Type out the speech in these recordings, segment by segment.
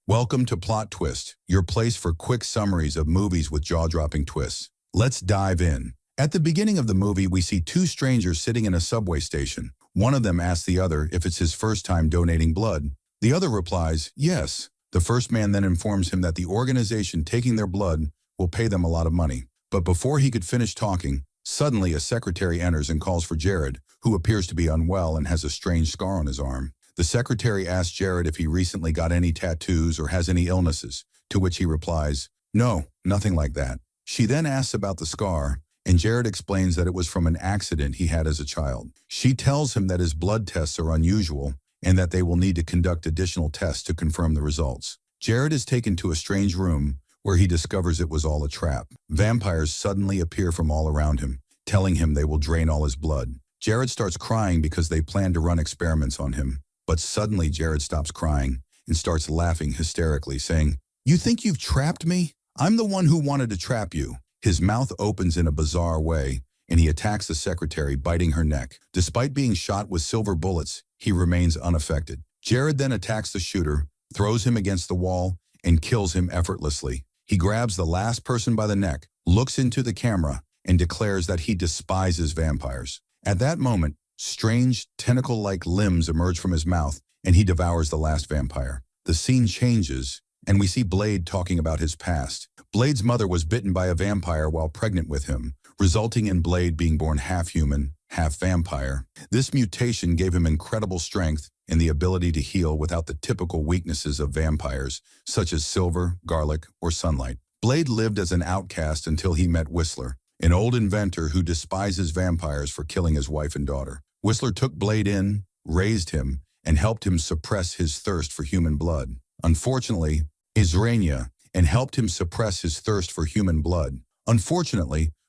Welcome to Plot Twist, your place for quick summaries of movies with jaw-dropping twists. Let's dive in. At the beginning of the movie, we see two strangers sitting in a subway station. One of them asks the other if it's his first time donating blood. The other replies, yes. The first man then informs him that the organization taking their blood will pay them a lot of money. But before he could finish talking, suddenly a secretary enters and calls for Jared, who appears to be unwell and has a strange scar on his arm. The secretary asks Jared if he recently got any tattoos or has any illnesses, to which he replies, no, nothing like that. She then asks about the scar, and Jared explains that it was from an accident he had as a child. She tells him that his blood tests are unusual and that they will need to conduct additional tests to confirm the results. Jared is taken to a strange room where he discovers it was all a trap. Vampires suddenly appear from all around him, telling him they will drain all his blood. Jared starts crying because they plan to run experiments on him. But suddenly Jared stops crying and starts laughing hysterically, saying, "You think you've trapped me? I'm the one who wanted to trap you." His mouth opens in a bizarre way, and he attacks the secretary, biting her neck. Despite being shot with silver bullets, he remains unaffected. Jared then attacks the shooter, throws him against the wall, and kills him effortlessly. He grabs the last person by the neck, looks into the camera, and declares that he despises vampires. At that moment, strange, tentacle-like limbs emerge from his mouth, and he devours the last vampire. The scene changes, and we see Blade talking about his past. Blade's mother was bitten by a vampire while pregnant with him, resulting in Blade being born half human, half vampire. This mutation gave him incredible strength and the ability to heal without the typical weaknesses of vampires, such as silver, garlic, or sunlight. Blade lived as an outcast until he met Whistler, an old inventor who despises vampires for killing his wife and daughter. Whistler took Blade in, raised him, and helped him suppress his thirst for human blood. Unfortunately,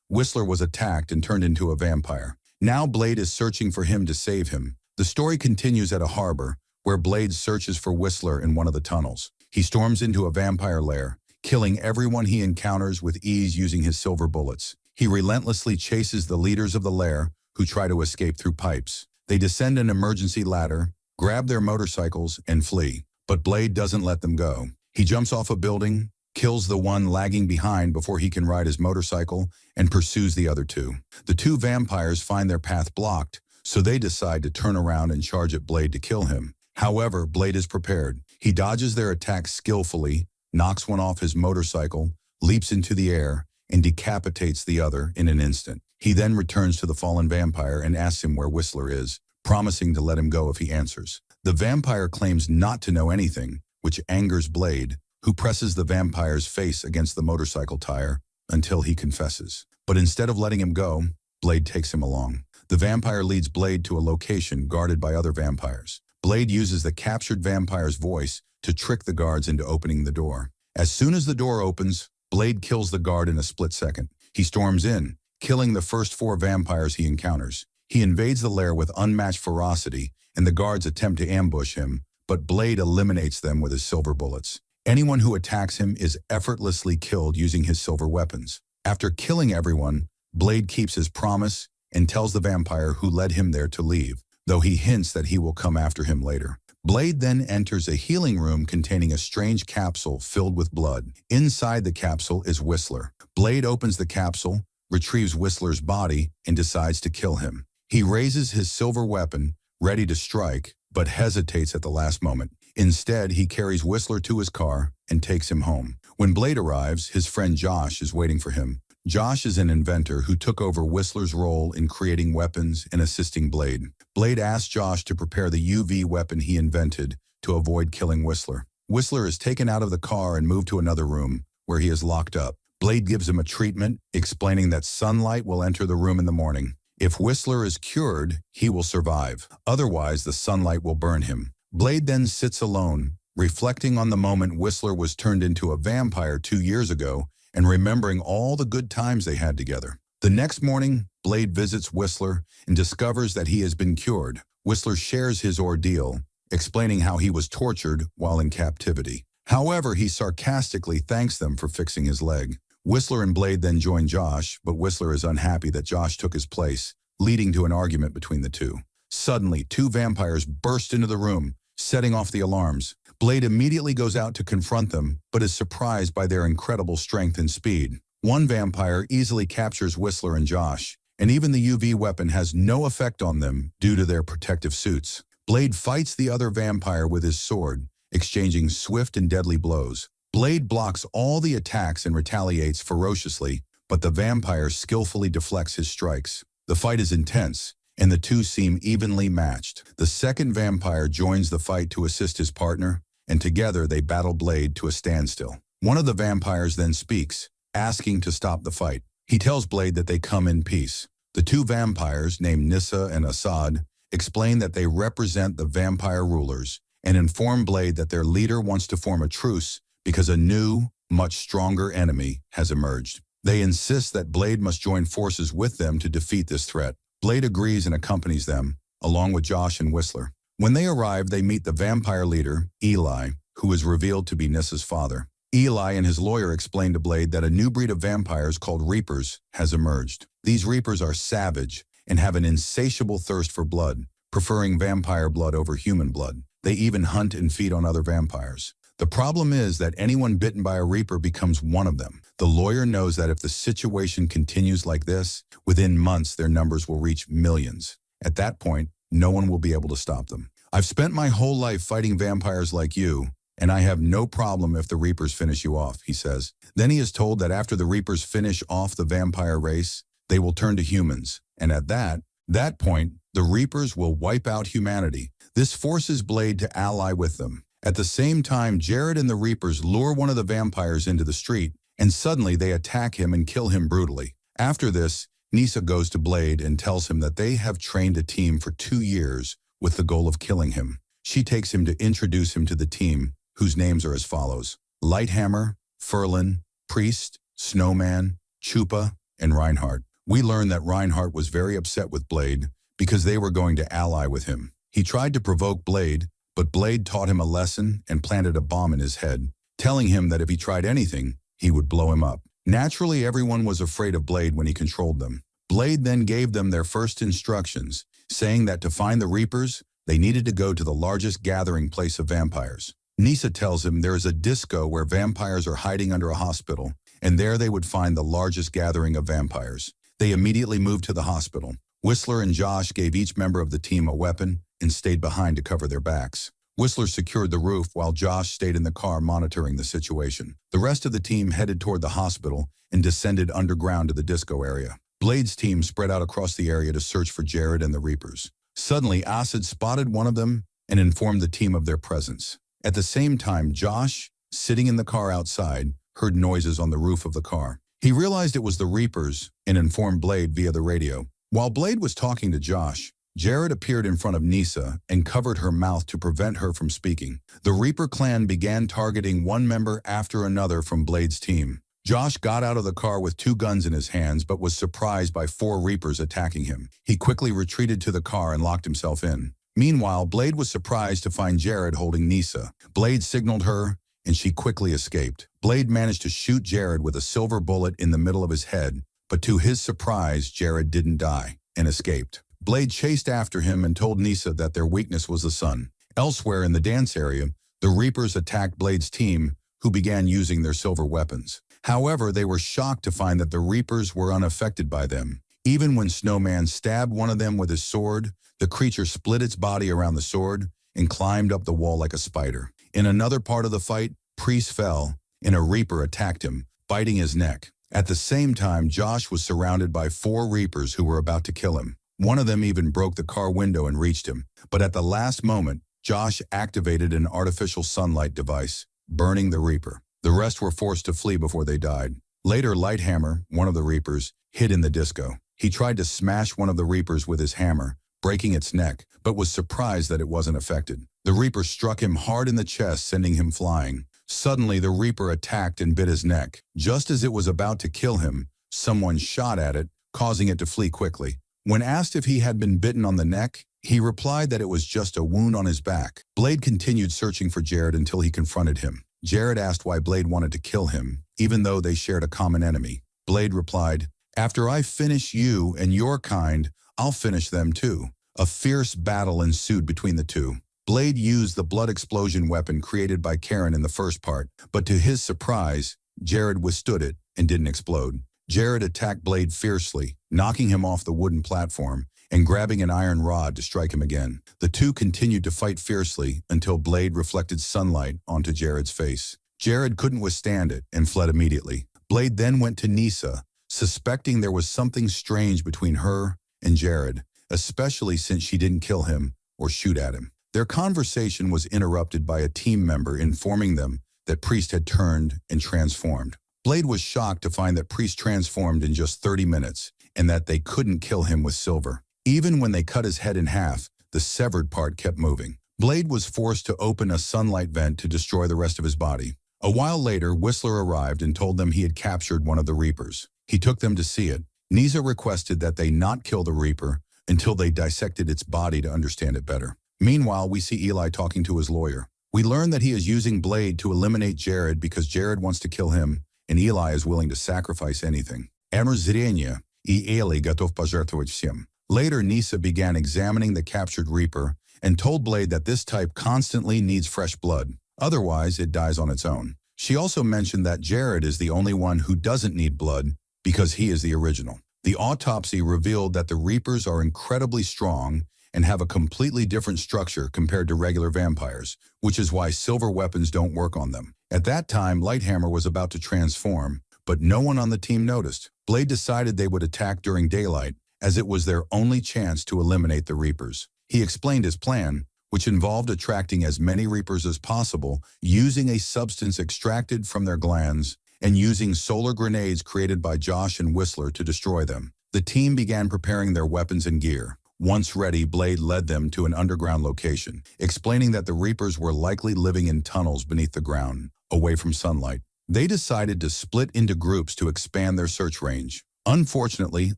Whistler was attacked and turned into a vampire. Now Blade is searching for him to save him. The story continues at a harbor, where Blade searches for Whistler in one of the tunnels. He storms into a vampire lair, killing everyone he encounters with ease using his silver bullets. He relentlessly chases the leaders of the lair, who try to escape through pipes. They descend an emergency ladder, grab their motorcycles, and flee. But Blade doesn't let them go. He jumps off a building, kills the one lagging behind before he can ride his motorcycle, and pursues the other two. The two vampires find their path blocked, so they decide to turn around and charge at Blade to kill him. However, Blade is prepared. He dodges their attacks skillfully, knocks one off his motorcycle, leaps into the air, and decapitates the other in an instant. He then returns to the fallen vampire and asks him where Whistler is, promising to let him go if he answers. The vampire claims not to know anything, which angers Blade, who presses the vampire's face against the motorcycle tire until he confesses. But instead of letting him go, Blade takes him along. The vampire leads Blade to a location guarded by other vampires. Blade uses the captured vampire's voice to trick the guards into opening the door. As soon as the door opens, Blade kills the guard in a split second. He storms in, killing the first 4 vampires he encounters. He invades the lair with unmatched ferocity, and the guards attempt to ambush him, but Blade eliminates them with his silver bullets. Anyone who attacks him is effortlessly killed using his silver weapons. After killing everyone, Blade keeps his promise and tells the vampire who led him there to leave, though he hints that he will come after him later. Blade then enters a healing room containing a strange capsule filled with blood. Inside the capsule is Whistler. Blade opens the capsule, retrieves Whistler's body, and decides to kill him. He raises his silver weapon, ready to strike, but hesitates at the last moment. Instead, he carries Whistler to his car and takes him home. When Blade arrives, his friend Josh is waiting for him. Josh is an inventor who took over Whistler's role in creating weapons and assisting Blade. Blade asks Josh to prepare the UV weapon he invented to avoid killing Whistler. Whistler is taken out of the car and moved to another room, where he is locked up. Blade gives him a treatment, explaining that sunlight will enter the room in the morning. If Whistler is cured, he will survive. Otherwise, the sunlight will burn him. Blade then sits alone, reflecting on the moment Whistler was turned into a vampire 2 years ago and remembering all the good times they had together. The next morning, Blade visits Whistler and discovers that he has been cured. Whistler shares his ordeal, explaining how he was tortured while in captivity. However, he sarcastically thanks them for fixing his leg. Whistler and Blade then join Josh, but Whistler is unhappy that Josh took his place, leading to an argument between the two. Suddenly, 2 vampires burst into the room, setting off the alarms. Blade immediately goes out to confront them, but is surprised by their incredible strength and speed. One vampire easily captures Whistler and Josh, and even the UV weapon has no effect on them due to their protective suits. Blade fights the other vampire with his sword, exchanging swift and deadly blows. Blade blocks all the attacks and retaliates ferociously, but the vampire skillfully deflects his strikes. The fight is intense, and the two seem evenly matched. The second vampire joins the fight to assist his partner, and together they battle Blade to a standstill. One of the vampires then speaks, asking to stop the fight. He tells Blade that they come in peace. The two vampires, named Nissa and Assad, explain that they represent the vampire rulers and inform Blade that their leader wants to form a truce because a new, much stronger enemy has emerged. They insist that Blade must join forces with them to defeat this threat. Blade agrees and accompanies them, along with Josh and Whistler. When they arrive, they meet the vampire leader, Eli, who is revealed to be Nissa's father. Eli and his lawyer explain to Blade that a new breed of vampires called Reapers has emerged. These Reapers are savage and have an insatiable thirst for blood, preferring vampire blood over human blood. They even hunt and feed on other vampires. The problem is that anyone bitten by a Reaper becomes one of them. The lawyer knows that if the situation continues like this, within months their numbers will reach millions. At that point, no one will be able to stop them. I've spent my whole life fighting vampires like you, and I have no problem if the Reapers finish you off, he says. Then he is told that after the Reapers finish off the vampire race, they will turn to humans, and at that point, the Reapers will wipe out humanity. This forces Blade to ally with them. At the same time, Jared and the Reapers lure one of the vampires into the street, and suddenly they attack him and kill him brutally. After this, Nissa goes to Blade and tells him that they have trained a team for 2 years with the goal of killing him. She takes him to introduce him to the team, whose names are as follows: Lighthammer, Ferlin, Priest, Snowman, Chupa, and Reinhardt. We learn that Reinhardt was very upset with Blade because they were going to ally with him. He tried to provoke Blade, but Blade taught him a lesson and planted a bomb in his head, telling him that if he tried anything, he would blow him up. Naturally, everyone was afraid of Blade when he controlled them. Blade then gave them their first instructions, saying that to find the Reapers, they needed to go to the largest gathering place of vampires. Nissa tells him there is a disco where vampires are hiding under a hospital, and there they would find the largest gathering of vampires. They immediately moved to the hospital. Whistler and Josh gave each member of the team a weapon and stayed behind to cover their backs. Whistler secured the roof while Josh stayed in the car monitoring the situation. The rest of the team headed toward the hospital and descended underground to the disco area. Blade's team spread out across the area to search for Jared and the Reapers. Suddenly, Assad spotted one of them and informed the team of their presence. At the same time, Josh, sitting in the car outside, heard noises on the roof of the car. He realized it was the Reapers and informed Blade via the radio. While Blade was talking to Josh, Jared appeared in front of Nissa and covered her mouth to prevent her from speaking. The Reaper clan began targeting one member after another from Blade's team. Josh got out of the car with 2 guns in his hands but was surprised by 4 Reapers attacking him. He quickly retreated to the car and locked himself in. Meanwhile, Blade was surprised to find Jared holding Nissa. Blade signaled her, and she quickly escaped. Blade managed to shoot Jared with a silver bullet in the middle of his head, but to his surprise, Jared didn't die and escaped. Blade chased after him and told Nissa that their weakness was the sun. Elsewhere in the dance area, the Reapers attacked Blade's team, who began using their silver weapons. However, they were shocked to find that the Reapers were unaffected by them. Even when Snowman stabbed one of them with his sword, the creature split its body around the sword and climbed up the wall like a spider. In another part of the fight, Priest fell, and a Reaper attacked him, biting his neck. At the same time, Josh was surrounded by 4 Reapers who were about to kill him. One of them even broke the car window and reached him. But at the last moment, Josh activated an artificial sunlight device, burning the Reaper. The rest were forced to flee before they died. Later, Lighthammer, one of the Reapers, hid in the disco. He tried to smash one of the Reapers with his hammer, breaking its neck, but was surprised that it wasn't affected. The Reaper struck him hard in the chest, sending him flying. Suddenly, the Reaper attacked and bit his neck. Just as it was about to kill him, someone shot at it, causing it to flee quickly. When asked if he had been bitten on the neck, he replied that it was just a wound on his back. Blade continued searching for Jared until he confronted him. Jared asked why Blade wanted to kill him, even though they shared a common enemy. Blade replied, "After I finish you and your kind, I'll finish them too." A fierce battle ensued between the two. Blade used the blood explosion weapon created by Karen in the first part, but to his surprise, Jared withstood it and didn't explode. Jared attacked Blade fiercely, knocking him off the wooden platform and grabbing an iron rod to strike him again. The two continued to fight fiercely until Blade reflected sunlight onto Jared's face. Jared couldn't withstand it and fled immediately. Blade then went to Nisa, suspecting there was something strange between her and Jared, especially since she didn't kill him or shoot at him. Their conversation was interrupted by a team member informing them that Priest had turned and transformed. Blade was shocked to find that Priest transformed in just 30 minutes and that they couldn't kill him with silver. Even when they cut his head in half, the severed part kept moving. Blade was forced to open a sunlight vent to destroy the rest of his body. A while later, Whistler arrived and told them he had captured one of the Reapers. He took them to see it. Nisa requested that they not kill the Reaper until they dissected its body to understand it better. Meanwhile, we see Eli talking to his lawyer. We learn that he is using Blade to eliminate Jared because Jared wants to kill him, and Eli is willing to sacrifice anything. Зрения, и Eli готов пожертвовать всем. Later, Nisa began examining the captured Reaper and told Blade that this type constantly needs fresh blood. Otherwise, it dies on its own. She also mentioned that Jared is the only one who doesn't need blood because he is the original. The autopsy revealed that the Reapers are incredibly strong and have a completely different structure compared to regular vampires, which is why silver weapons don't work on them. At that time, Lighthammer was about to transform, but no one on the team noticed. Blade decided they would attack during daylight, as it was their only chance to eliminate the Reapers. He explained his plan, which involved attracting as many Reapers as possible, using a substance extracted from their glands, and using solar grenades created by Josh and Whistler to destroy them. The team began preparing their weapons and gear. Once ready, Blade led them to an underground location, explaining that the Reapers were likely living in tunnels beneath the ground, away from sunlight. They decided to split into groups to expand their search range. Unfortunately,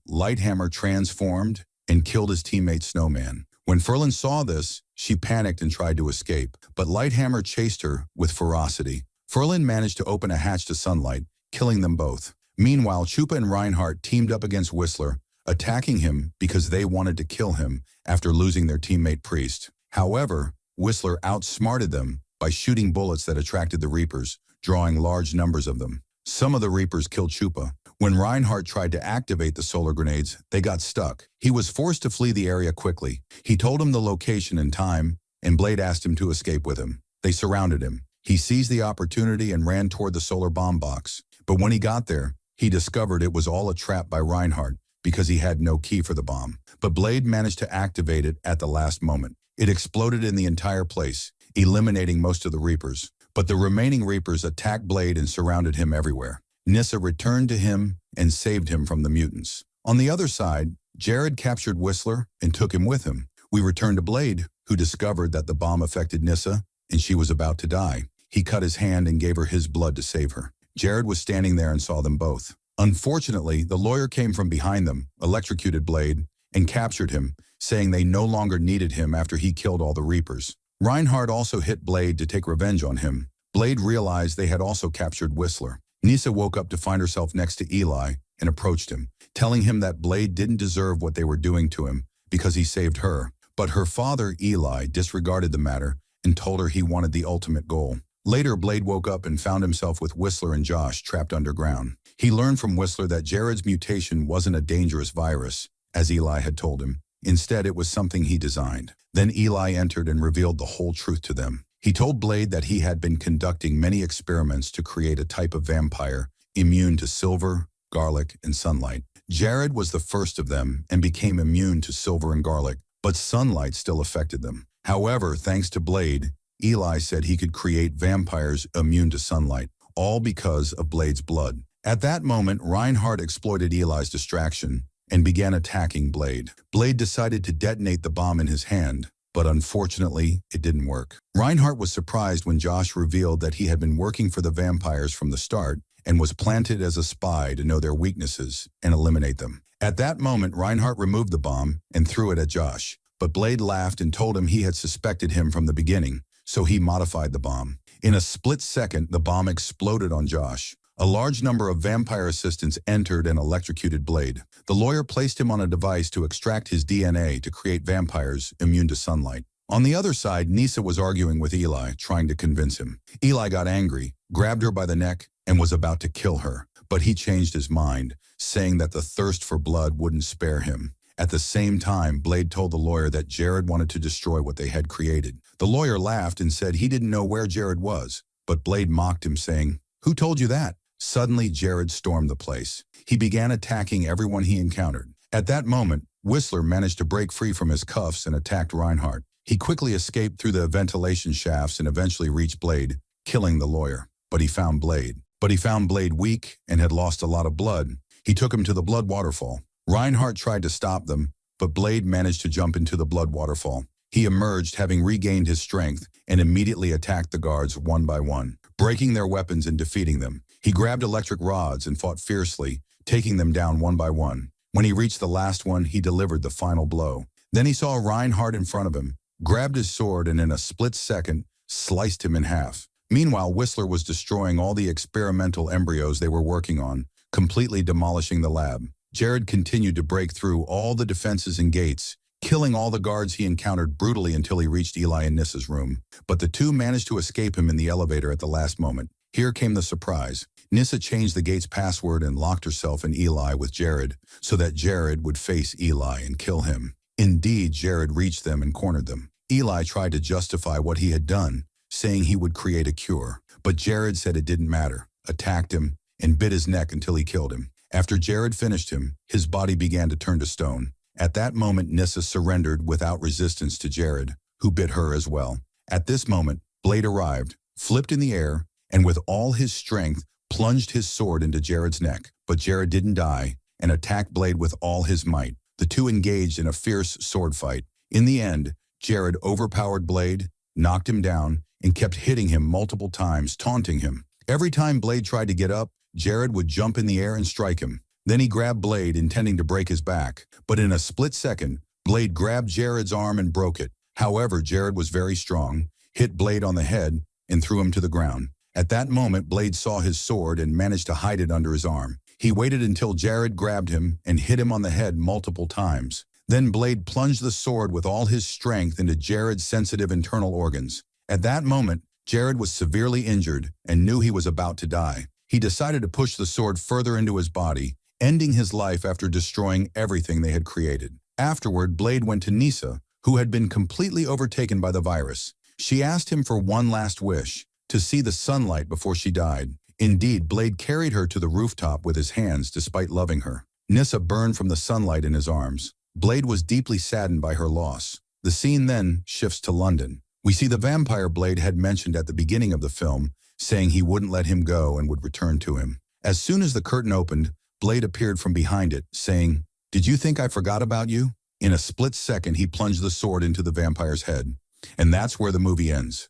Lighthammer transformed and killed his teammate Snowman. When Ferlin saw this, she panicked and tried to escape, but Lighthammer chased her with ferocity. Ferlin managed to open a hatch to sunlight, killing them both. Meanwhile, Chupa and Reinhardt teamed up against Whistler, attacking him because they wanted to kill him after losing their teammate Priest. However, Whistler outsmarted them by shooting bullets that attracted the Reapers, drawing large numbers of them. Some of the Reapers killed Chupa. When Reinhardt tried to activate the solar grenades, they got stuck. He was forced to flee the area quickly. He told him the location and time, and Blade asked him to escape with him. They surrounded him. He seized the opportunity and ran toward the solar bomb box. But when he got there, he discovered it was all a trap by Reinhardt because he had no key for the bomb. But Blade managed to activate it at the last moment. It exploded in the entire place, eliminating most of the Reapers. But the remaining Reapers attacked Blade and surrounded him everywhere. Nissa returned to him and saved him from the mutants. On the other side, Jared captured Whistler and took him with him. We return to Blade, who discovered that the bomb affected Nissa and she was about to die. He cut his hand and gave her his blood to save her. Jared was standing there and saw them both. Unfortunately, the lawyer came from behind them, electrocuted Blade, and captured him, saying they no longer needed him after he killed all the Reapers. Reinhardt also hit Blade to take revenge on him. Blade realized they had also captured Whistler. Nissa woke up to find herself next to Eli and approached him, telling him that Blade didn't deserve what they were doing to him because he saved her. But her father, Eli, disregarded the matter and told her he wanted the ultimate goal. Later, Blade woke up and found himself with Whistler and Josh trapped underground. He learned from Whistler that Jared's mutation wasn't a dangerous virus, as Eli had told him. Instead, it was something he designed. Then Eli entered and revealed the whole truth to them. He told Blade that he had been conducting many experiments to create a type of vampire immune to silver, garlic, and sunlight. Jared was the first of them and became immune to silver and garlic, but sunlight still affected them. However, thanks to Blade, Eli said he could create vampires immune to sunlight, all because of Blade's blood. At that moment, Reinhardt exploited Eli's distraction and began attacking Blade. Blade decided to detonate the bomb in his hand, but unfortunately, it didn't work. Reinhardt was surprised when Josh revealed that he had been working for the vampires from the start and was planted as a spy to know their weaknesses and eliminate them. At that moment, Reinhardt removed the bomb and threw it at Josh, but Blade laughed and told him he had suspected him from the beginning, so he modified the bomb. In a split second, the bomb exploded on Josh. A large number of vampire assistants entered and electrocuted Blade. The lawyer placed him on a device to extract his DNA to create vampires immune to sunlight. On the other side, Nisa was arguing with Eli, trying to convince him. Eli got angry, grabbed her by the neck, and was about to kill her. But he changed his mind, saying that the thirst for blood wouldn't spare him. At the same time, Blade told the lawyer that Jared wanted to destroy what they had created. The lawyer laughed and said he didn't know where Jared was, but Blade mocked him, saying, "Who told you that?" Suddenly, Jared stormed the place. He began attacking everyone he encountered. At that moment, Whistler managed to break free from his cuffs and attacked Reinhardt. He quickly escaped through the ventilation shafts and eventually reached Blade, killing the lawyer. But he found Blade weak and had lost a lot of blood. He took him to the blood waterfall. Reinhardt tried to stop them, but Blade managed to jump into the blood waterfall. He emerged, having regained his strength, and immediately attacked the guards one by one, breaking their weapons and defeating them. He grabbed electric rods and fought fiercely, taking them down one by one. When he reached the last one, he delivered the final blow. Then he saw Reinhardt in front of him, grabbed his sword, and in a split second, sliced him in half. Meanwhile, Whistler was destroying all the experimental embryos they were working on, completely demolishing the lab. Jared continued to break through all the defenses and gates, killing all the guards he encountered brutally until he reached Eli and Nissa's room. But the two managed to escape him in the elevator at the last moment. Here came the surprise. Nissa changed the gate's password and locked herself and Eli with Jared, so that Jared would face Eli and kill him. Indeed, Jared reached them and cornered them. Eli tried to justify what he had done, saying he would create a cure. But Jared said it didn't matter, attacked him, and bit his neck until he killed him. After Jared finished him, his body began to turn to stone. At that moment, Nissa surrendered without resistance to Jared, who bit her as well. At this moment, Blade arrived, flipped in the air, and with all his strength, plunged his sword into Jared's neck. But Jared didn't die, and attacked Blade with all his might. The two engaged in a fierce sword fight. In the end, Jared overpowered Blade, knocked him down, and kept hitting him multiple times, taunting him. Every time Blade tried to get up, Jared would jump in the air and strike him. Then he grabbed Blade, intending to break his back. But in a split second, Blade grabbed Jared's arm and broke it. However, Jared was very strong, hit Blade on the head, and threw him to the ground. At that moment, Blade saw his sword and managed to hide it under his arm. He waited until Jared grabbed him and hit him on the head multiple times. Then Blade plunged the sword with all his strength into Jared's sensitive internal organs. At that moment, Jared was severely injured and knew he was about to die. He decided to push the sword further into his body, ending his life after destroying everything they had created. Afterward, Blade went to Nissa, who had been completely overtaken by the virus. She asked him for one last wish, to see the sunlight before she died. Indeed, Blade carried her to the rooftop with his hands despite loving her. Nissa burned from the sunlight in his arms. Blade was deeply saddened by her loss. The scene then shifts to London. We see the vampire Blade had mentioned at the beginning of the film, saying he wouldn't let him go and would return to him. As soon as the curtain opened, Blade appeared from behind it, saying, "Did you think I forgot about you?" In a split second, he plunged the sword into the vampire's head. And that's where the movie ends.